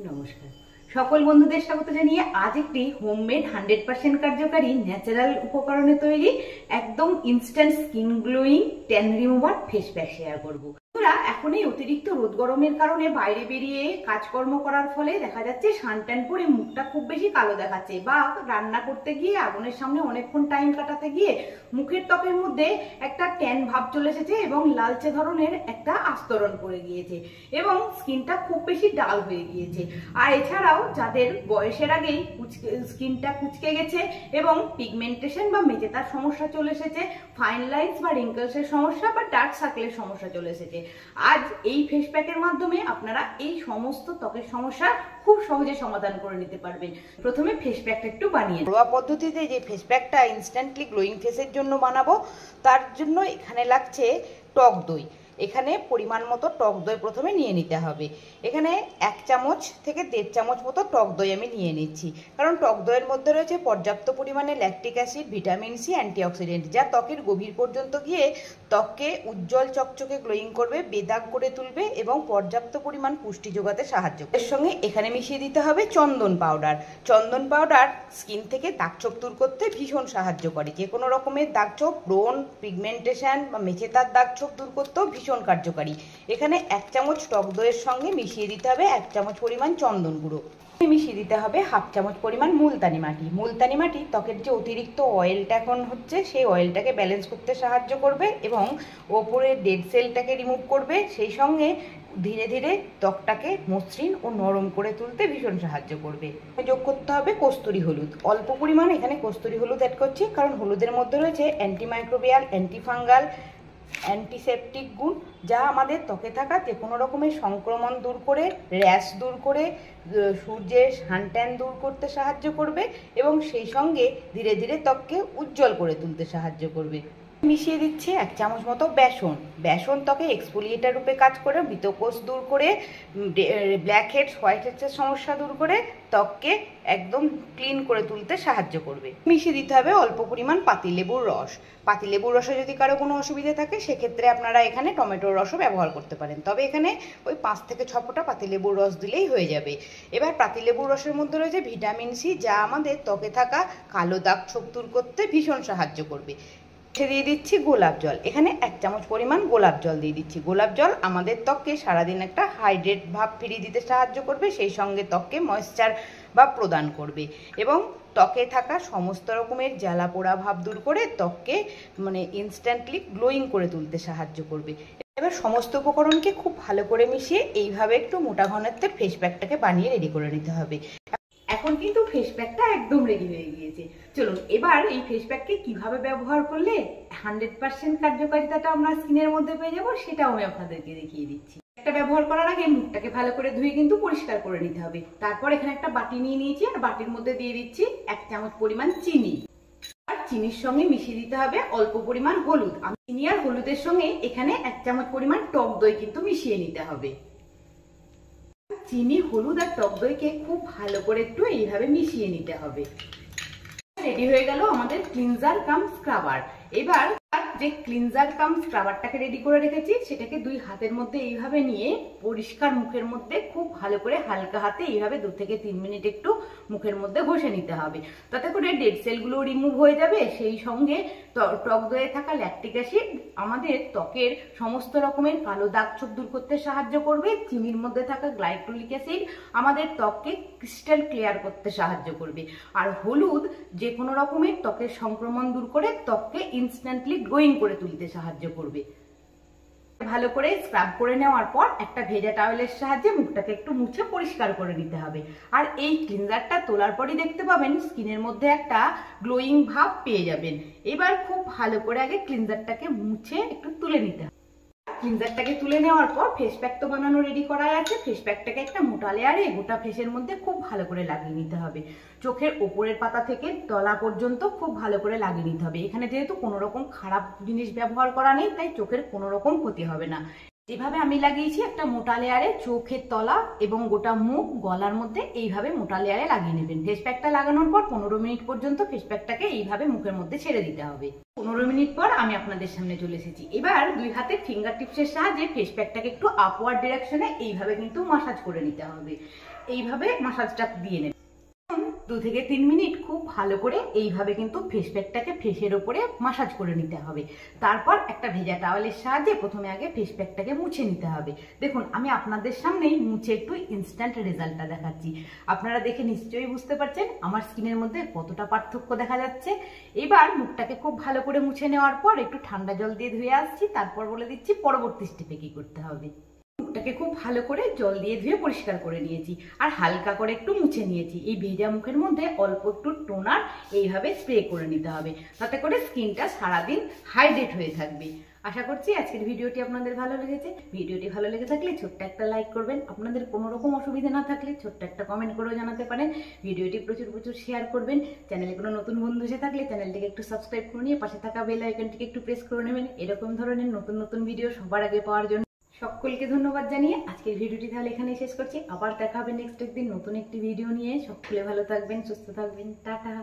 নমস্কার সকল বন্ধুদের স্বাগত জানিয়ে আজ একটি হোমমেড 100% কার্যকারী ন্যাচারাল উপকরণে তৈরি একদম instant skin glowing tan remover face pack share করব। এখন এই অতিরিক্ত রোদ গরমের কারণে বাইরে বেরিয়ে কাজকর্ম করার ফলে দেখা যাচ্ছে সানট্যান পরে মুখটা খুব বেশি কালো দেখাচ্ছে, বা রান্না করতে গিয়ে আগুনের সামনে অনেকক্ষণ টাইম কাটাতে গিয়ে মুখের ত্বকের মধ্যে একটা ট্যান ভাব চলে এসেছে এবং লালচে ধরনের একটা আস্তরণ পড়ে গিয়েছে এবং স্কিনটা খুব বেশি ডাল হয়ে গিয়েছে। আর এছাড়াও যাদের বয়সের আগেই স্কিনটা কুচকে গেছে এবং পিগমেন্টেশন বা মেচেতার সমস্যা চলে এসেছে, ফাইন লাইনস বা রিঙ্কলসের সমস্যা বা ডার্ক সার্কেলের সমস্যা চলে এসেছে, আজ এই ফেস প্যাকের মাধ্যমে আপনারা এই সমস্ত ত্বকের সমস্যা খুব সহজে সমাধান করে নিতে পারবেন। প্রথমে ফেস প্যাকটা একটু বানিয়ে ঘরোয়া পদ্ধতিতে যে ফেস প্যাকটা ইনস্ট্যান্টলি গ্লোয়িং ফেসের জন্য বানাবো, তার জন্য এখানে লাগছে টক দই। এখানে পরিমাণ মতো টক দই প্রথমে নিয়ে নিতে হবে। এখানে 1 চামচ থেকে 1.5 চামচ মতো টক দই আমি নিয়ে নিচ্ছি, কারণ টক দইয়ের মধ্যে রয়েছে পর্যাপ্ত পরিমাণে lactic acid, vitamin C, antioxidant, যা ত্বকের গভীর পর্যন্ত গিয়ে ত্বককে উজ্জ্বল চকচকে গ্লোয়িং করবে, বেদাগ করে তুলবে এবং পর্যাপ্ত পরিমাণ পুষ্টি যোগাতে সাহায্য করবে। এর সঙ্গে এখানে মিশিয়ে দিতে হবে চন্দন পাউডার। চন্দন পাউডার স্কিন থেকে দাগছোপ দূর করতে ভীষণ সাহায্য করে। যে কোনো রকমের দাগছোপ, ব্রণ, পিগমেন্টেশন বা মেচেতার দাগছোপ দূর করতেও ভীষণ কার্যকারী। এখানে 1 চামচ টক দইয়ের সঙ্গে মিশিয়ে দিতে হবে 1 চামচ পরিমাণ চন্দন গুঁড়ো। মিশিয়ে দিতে হবে 1/2 চামচ পরিমাণ মুলতানি মাটি। মুলতানি মাটি ত্বকের যে অতিরিক্ত অয়েলটা এখন হচ্ছে, সেই অয়েলটাকে ব্যালেন্স করতে সাহায্য করবে এবং ওপরের ডেড সেলটাকে রিমুভ করবে, সেই সঙ্গে ধীরে ধীরে ত্বকটাকে মসৃণ ও নরম করে তুলতে ভীষণ সাহায্য করবে। যোগ করতে হবে কস্তুরি হলুদ। অল্প পরিমাণে এখানে কস্তুরি হলুদ অ্যাড করছি, কারণ হলুদের মধ্যে রয়েছে অ্যান্টিমাইক্রোবিয়াল, অ্যান্টিফাঙ্গাল, অ্যান্টিসেপটিক গুণ, যা আমাদের ত্বকে থাকা যে কোনো রকমের সংক্রমণ দূর করে, র্যাশ দূর করে, সূর্যের সানট্যান দূর করতে সাহায্য করবে এবং সেই সঙ্গে ধীরে ধীরে ত্বককে উজ্জ্বল করে তুলতে সাহায্য করবে। মিশিয়ে দিচ্ছি 1 চামচ মতো বেসন। বেসন ত্বকে এক্সফোলিয়েটার রূপে কাজ করে মৃতকোষ দূর করে, ব্ল্যাক হেডস, হোয়াইট হেডসের সমস্যা দূর করে ত্বককে একদম ক্লিন করে তুলতে সাহায্য করবে। মিশিয়ে দিতে হবে অল্প পরিমাণ পাতিলেবুর রস। পাতিলেবুর রসে যদি কারো কোনো অসুবিধা থাকে, সেক্ষেত্রে আপনারা এখানে টমেটোর রসও ব্যবহার করতে পারেন, তবে এখানে ওই 5 থেকে 6 ফোঁটা পাতিলেবুর রস দিলেই হয়ে যাবে। এবার পাতিলেবুর রসের মধ্যে রয়েছে ভিটামিন সি, যা আমাদের ত্বকে থাকা কালো দাগ ছোপ দূর করতে ভীষণ সাহায্য করবে। দিয়ে দিচ্ছি গোলাপ জল। এখানে 1 চামচ পরিমাণ গোলাপ জল দিয়ে দিচ্ছি। গোলাপ জল আমাদের ত্বককে সারাদিন একটা হাইড্রেট ভাব ফিরিয়ে দিতে সাহায্য করবে, সেই সঙ্গে ত্বককে ময়েশ্চার বা প্রদান করবে এবং ত্বকে থাকা সমস্ত রকমের জ্বালা পোড়া ভাব দূর করে ত্বককে ইনস্ট্যান্টলি গ্লোয়িং করে তুলতে সাহায্য করবে। এবার সমস্ত উপকরণকে খুব ভালো করে মিশিয়ে এইভাবে একটু মোটা ঘনত্বের ফেস প্যাকটাকে বানিয়ে রেডি করে নিতে হবে। এখন কিন্তু ফেস প্যাকটা একদম রেডি হয়ে গিয়েছে। চলুন এবার এই ফেস প্যাককে কিভাবে ব্যবহার করলে 100% কার্যকারিতাটা আমরা স্কিনের মধ্যে পেয়ে যাবো, সেটাও আমি আপনাদেরকে দেখিয়ে দিচ্ছি। একটা ব্যবহার করার আগে মুখটাকে ভালো করে ধুয়ে কিন্তু পরিষ্কার করে নিতে হবে। তারপর এখানে একটা বাটি নিয়ে নিয়েছি, আর বাটির মধ্যে দিয়ে দিচ্ছি 1 চামচ পরিমাণ চিনি। আর চিনির সঙ্গে মিশিয়ে দিতে হবে অল্প পরিমাণ হলুদ। আমি চিনি আর হলুদের সঙ্গে এখানে 1 চামচ পরিমাণ টক দই কিন্তু মিশিয়ে নিতে হবে। চিনি, হলুদ আর টক দইকে খুব ভালো করে একটু এইভাবে মিশিয়ে নিতে হবে। রেডি হয়ে গেল আমাদের ক্লিনজার কাম স্ক্রাবার। এবার যে ক্লিনজার কাম স্ক্রাবারটাকে রেডি করে রেখেছি, সেটাকে 2 হাতের মধ্যে এইভাবে নিয়ে পরিষ্কার মুখের মধ্যে খুব ভালো করে হালকা হাতে এইভাবে 2 থেকে 3 মিনিট একটু মুখের মধ্যে ঘষে নিতে হবে। তাতে করে ডেড সেলগুলো রিমুভ হয়ে যাবে, সেই সঙ্গে টক দইয়ে থাকা ল্যাকটিক অ্যাসিড আমাদের ত্বকের সমস্ত রকমের কালো দাগ ছোপ দূর করতে সাহায্য করবে। চিনির মধ্যে থাকা গ্লাইকোলিক অ্যাসিড আমাদের ত্বককে ক্রিস্টাল ক্লিয়ার করতে সাহায্য করবে। আর হলুদ যে কোনো রকমের ত্বকের সংক্রমণ দূর করে ত্বককে ইনস্ট্যান্টলি গ্লোয়িং করে তুলতে সাহায্য করবে। ভালো করে স্ক্রাব করে নেওয়ার পর একটা ভেজা টাওয়েলের সাহায্যে মুখটাকে একটু মুছে পরিষ্কার করে নিতে হবে। আর এই ক্লিনজারটা তোলার পরই দেখতে পাবেন স্কিনের মধ্যে একটা গ্লোয়িং ভাব পেয়ে যাবেন। এবার খুব ভালো করে আগে ক্লিনজারটাকে মুছে একটু তুলে নিতে হবে। ক্লিনজারটাকে তুলে নেওয়ার পর ফেস প্যাক তো বানানো রেডি করা আছে। ফেস প্যাকটাকে একটা মোটা লেয়ারে গোটা ফেসের মধ্যে খুব ভালো করে লাগিয়ে নিতে হবে। চোখের ওপরের পাতা থেকে তলা পর্যন্ত খুব ভালো করে লাগিয়ে নিতে হবে। এখানে যেহেতু কোনো রকম খারাপ জিনিস ব্যবহার করা নেই, তাই চোখের কোনো রকম ক্ষতি হবে না। এভাবে আমি লাগিয়েছি একটা মোটা লেয়ারে চোখের তলা এবং গোটা মুখ গলার মধ্যে এইভাবে মোটা লেয়ারে লাগিয়ে নেবেন। ফেস প্যাকটা লাগানোর পর 15 মিনিট পর্যন্ত ফেস প্যাকটাকে এইভাবে মুখের মধ্যে ছেড়ে দিতে হবে। 15 মিনিট পর আমি আপনাদের সামনে চলে এসেছি। এবার দুই হাতে ফিঙ্গার টিপসের সাহায্যে ফেস প্যাকটাকে একটু আপওয়ার্ড ডিরেকশনে এইভাবে কিন্তু মাসাজ করে নিতে হবে। এইভাবে মাসাজটা দিয়ে নেবেন 2 থেকে 3 মিনিট খুব ভালো করে এইভাবে কিন্তু ফেস প্যাকটাকে ফেসের ওপরে মাসাজ করে নিতে হবে। তারপর একটা ভেজা টাওয়ালের সাহায্যে প্রথমে আগে ফেস প্যাকটাকে মুছে নিতে হবে। দেখুন আমি আপনাদের সামনেই মুছে একটু ইনস্ট্যান্ট রেজাল্টটা দেখাচ্ছি। আপনারা দেখে নিশ্চয়ই বুঝতে পারছেন আমার স্কিনের মধ্যে কতটা পার্থক্য দেখা যাচ্ছে। এবার মুখটাকে খুব ভালো করে মুছে নেওয়ার পর একটু ঠান্ডা জল দিয়ে ধুয়ে আসছি, তারপর বলে দিচ্ছি পরবর্তী স্টেপে কি করতে হবে। মুখটাকে খুব ভালো করে জল দিয়ে ধুয়ে পরিষ্কার করে নিয়েছি আর হালকা করে একটু মুছে নিয়েছি। এই ভেজা মুখের মধ্যে অল্প একটু টোনার এইভাবে স্প্রে করে নিতে হবে, তাতে করে স্কিনটা সারাদিন হাইড্রেট হয়ে থাকবে। আশা করছি আজকের ভিডিওটি আপনাদের ভালো লেগেছে। ভিডিওটি ভালো লেগে থাকলে ছোট্ট একটা লাইক করবেন। আপনাদের কোনো রকম অসুবিধা না থাকলে ছোট্ট একটা কমেন্ট করেও জানাতে পারেন। ভিডিওটি প্রচুর প্রচুর শেয়ার করবেন। চ্যানেলে কোনো নতুন বন্ধু এসে থাকলে চ্যানেলটিকে একটু সাবস্ক্রাইব করে নিয়ে পাশে থাকা বেল আইকনটিকে একটু প্রেস করে নেবেন এরকম ধরনের নতুন নতুন ভিডিও সবার আগে পাওয়ার জন্য। সকলকে ধন্যবাদ জানিয়ে আজকের ভিডিওটি তাহলে এখানেই শেষ করছি। আবার দেখা হবে নেক্সট একদিন নতুন একটি ভিডিও নিয়ে। সকলে ভালো থাকবেন, সুস্থ থাকবেন। টাটা।